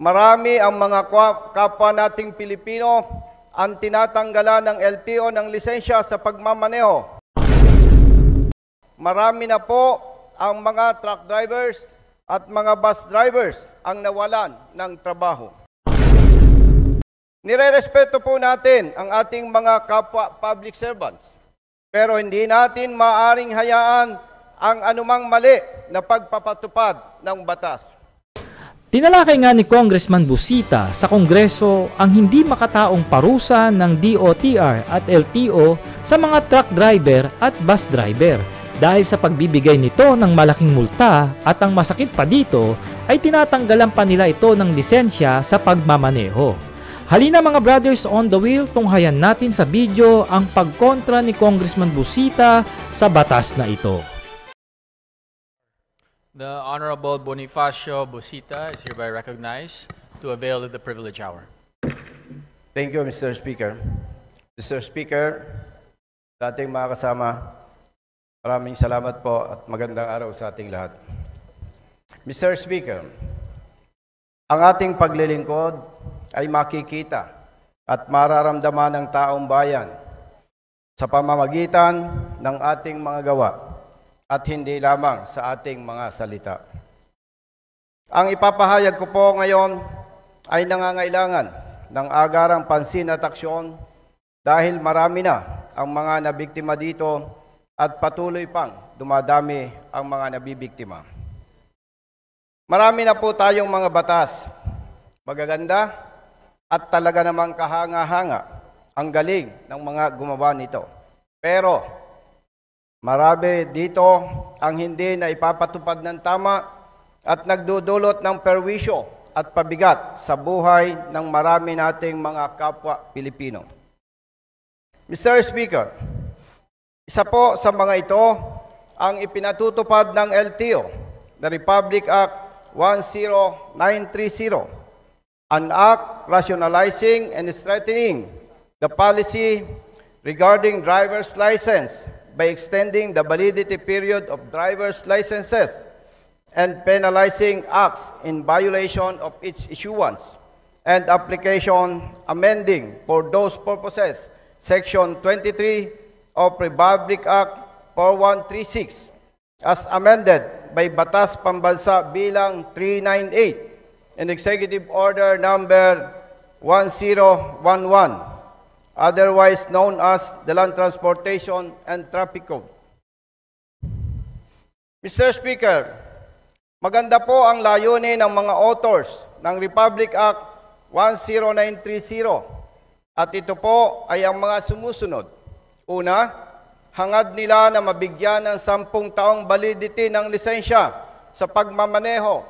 Marami ang mga kapwa nating Pilipino ang tinatanggalan ng LTO ng lisensya sa pagmamaneho. Marami na po ang mga truck drivers at mga bus drivers ang nawalan ng trabaho. Nirerespeto po natin ang ating mga kapwa public servants, pero hindi natin maaring hayaan ang anumang mali na pagpapatupad ng batas. Tinalakay nga ni Congressman Busita sa Kongreso ang hindi makataong parusa ng DOTR at LTO sa mga truck driver at bus driver dahil sa pagbibigay nito ng malaking multa at ang masakit pa dito ay tinatanggalan pa nila ito ng lisensya sa pagmamaneho. Halina mga brothers on the wheel, tunghayan natin sa video ang pagkontra ni Congressman Busita sa batas na ito. The Honorable Bonifacio Busita is hereby recognized to avail of the privilege hour. Thank you, Mr. Speaker. Mr. Speaker, dating mga kasama, maraming salamat po at magandang araw sa ating lahat. Mr. Speaker, ang ating paglilingkod ay makikita at mararamdaman ng taong bayan sa pamamagitan ng ating mga gawa at hindi lamang sa ating mga salita. Ang ipapahayag ko po ngayon ay nangangailangan ng agarang pansin at aksyon dahil marami na ang mga nabiktima dito at patuloy pang dumadami ang mga nabibiktima. Marami na po tayong mga batas, magaganda at talaga namang kahanga-hanga ang galing ng mga gumawa nito. Pero marami dito ang hindi na ipapatupad ng tama at nagdudulot ng perwisyo at pabigat sa buhay ng marami nating mga kapwa Pilipino. Mr. Speaker, isa po sa mga ito ang ipinatutupad ng LTO, the Republic Act 10930, an act rationalizing and strengthening the policy regarding driver's license by extending the validity period of driver's licenses and penalizing acts in violation of its issuance and application, amending for those purposes Section 23 of Republic Act 4136 as amended by Batas Pambansa Bilang 398 and Executive Order Number 1011, otherwise known as the Land Transportation and Traffic Code. Mr. Speaker, maganda po ang layunin ng mga authors ng Republic Act 10930 at ito po ay ang mga sumusunod. Una, hangad nila na mabigyan ng 10 taong validity ng lisensya sa pagmamaneho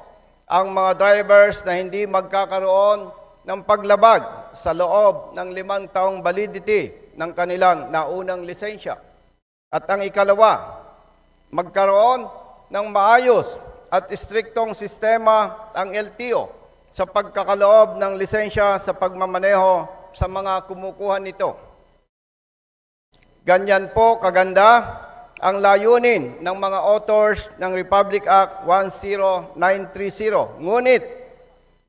ang mga drivers na hindi magkakaroon ng paglabag sa loob ng 5 taong validity ng kanilang naunang lisensya. At ang ikalawa, magkaroon ng maayos at istriktong sistema ang LTO sa pagkakaloob ng lisensya sa pagmamaneho sa mga kumukuha nito. Ganyan po kaganda ang layunin ng mga authors ng Republic Act 10930. Ngunit,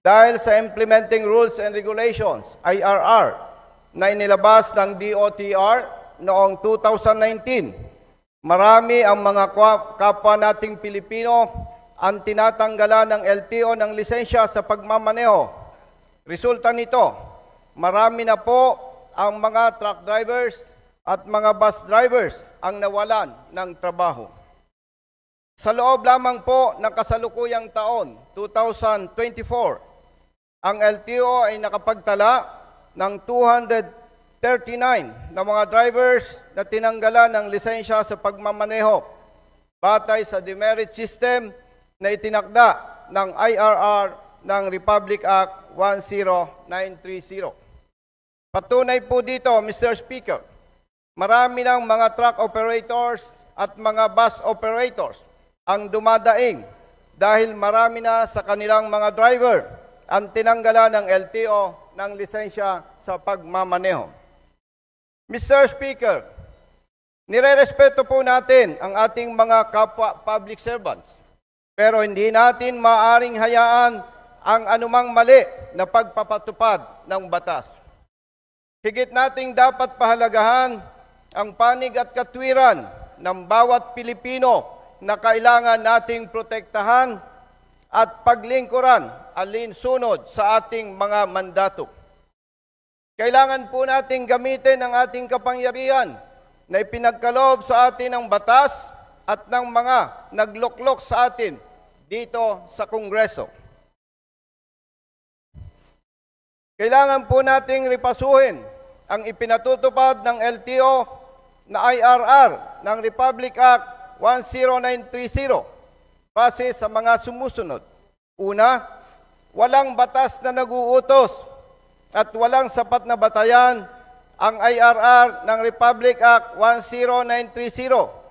dahil sa Implementing Rules and Regulations, IRR, na inilabas ng DOTR noong 2019, marami ang mga kapwa nating Pilipino ang tinatanggalan ng LTO ng lisensya sa pagmamaneho. Resulta nito, marami na po ang mga truck drivers at mga bus drivers ang nawalan ng trabaho. Sa loob lamang po ng kasalukuyang taon, 2024, ang LTO ay nakapagtala ng 239 na mga drivers na tinanggalan ng lisensya sa pagmamaneho batay sa demerit system na itinakda ng IRR ng Republic Act 10930. Patunay po dito, Mr. Speaker, marami ng mga truck operators at mga bus operators ang dumadaing dahil marami na sa kanilang mga driver ang tinanggalan ng LTO ng lisensya sa pagmamaneho. Mr. Speaker, nirerespeto po natin ang ating mga kapwa public servants, pero hindi natin maaring hayaan ang anumang mali na pagpapatupad ng batas. Higit nating dapat pahalagahan ang panig at katwiran ng bawat Pilipino na kailangan nating protektahan at paglingkuran alinsunod sa ating mga mandato. Kailangan po nating gamitin ang ating kapangyarihan na ipinagkaloob sa atin ng batas at ng mga nagluklok sa atin dito sa Kongreso. Kailangan po nating ripasuhin ang ipinatutupad ng LTO na IRR ng Republic Act 10930 base sa mga sumusunod. Una, walang batas na nag-uutos at walang sapat na batayan ang IRR ng Republic Act 10930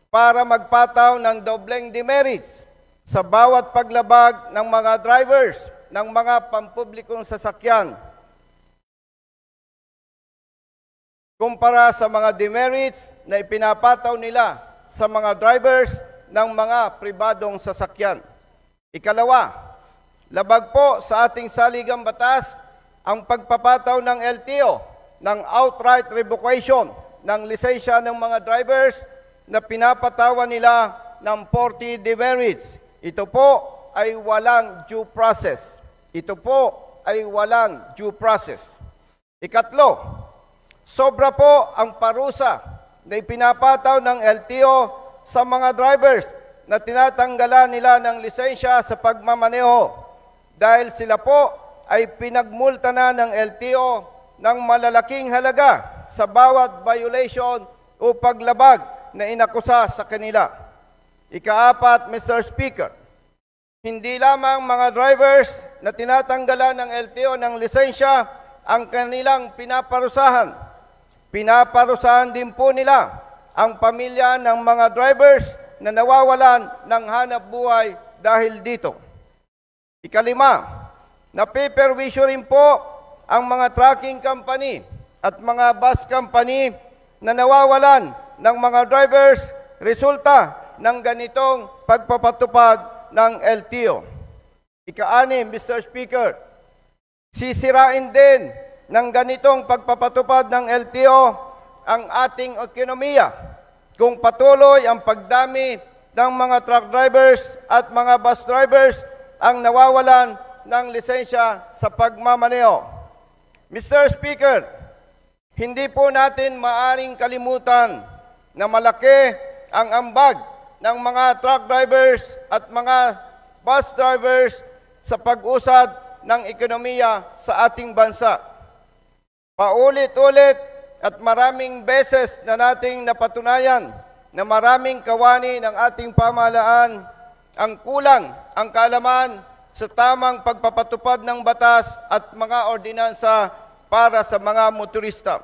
para magpataw ng dobleng demerits sa bawat paglabag ng mga drivers ng mga pampublikong sasakyan kumpara sa mga demerits na ipinapataw nila sa mga drivers ng mga pribadong sasakyan. Ikalawa, labag po sa ating saligang batas ang pagpapataw ng LTO ng outright revocation ng lisensya ng mga drivers na pinapatawan nila ng 40 demerits. Ito po ay walang due process. Ito po ay walang due process. Ikatlo, sobra po ang parusa na ipinapataw ng LTO sa mga drivers na tinatanggalan nila ng lisensya sa pagmamaneho dahil sila po ay pinagmulta na ng LTO ng malalaking halaga sa bawat violation o paglabag na inakusa sa kanila. Ikaapat, Mr. Speaker, hindi lamang mga drivers na tinatanggalan ng LTO ng lisensya ang kanilang pinaparusahan. Pinaparusahan din po nila ang pamilya ng mga drivers na nawawalan ng hanap buhay dahil dito. Ikalima, napiperwisyo rin po ang mga trucking company at mga bus company na nawawalan ng mga drivers resulta ng ganitong pagpapatupad ng LTO. Ika-anim, Mr. Speaker, sisirain din ng ganitong pagpapatupad ng LTO ang ating ekonomiya kung patuloy ang pagdami ng mga truck drivers at mga bus drivers ang nawawalan ng lisensya sa pagmamaneho. Mr. Speaker, hindi po natin maaring kalimutan na malaki ang ambag ng mga truck drivers at mga bus drivers sa pag-usad ng ekonomiya sa ating bansa. Paulit-ulit at maraming beses na nating napatunayan na maraming kawani ng ating pamahalaan ang kulang ang kaalaman sa tamang pagpapatupad ng batas at mga ordinansa para sa mga motorista.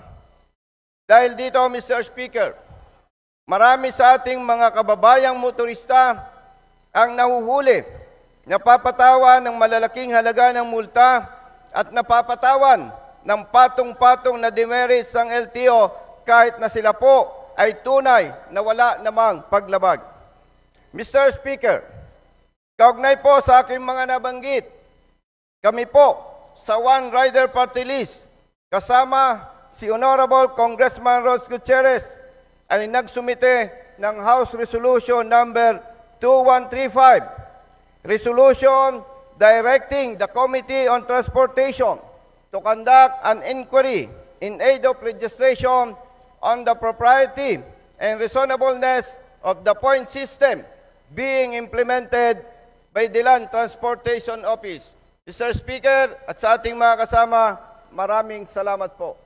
Dahil dito, Mr. Speaker, marami sa ating mga kababayang motorista ang nahuhuli, napapatawan ng malalaking halaga ng multa at napapatawan ng patong-patong na demerits ng LTO kahit na sila po ay tunay na wala namang paglabag. Mr. Speaker, kaugnay po sa aking mga nabanggit, kami po sa One Rider Party List kasama si Honorable Congressman Rose Gutierrez ay nagsumite ng House Resolution number 2135, Resolution directing the Committee on Transportation to conduct an inquiry in aid of legislation on the propriety and reasonableness of the point system being implemented by the Land Transportation Office. Mr. Speaker, at sa ating mga kasama, maraming salamat po.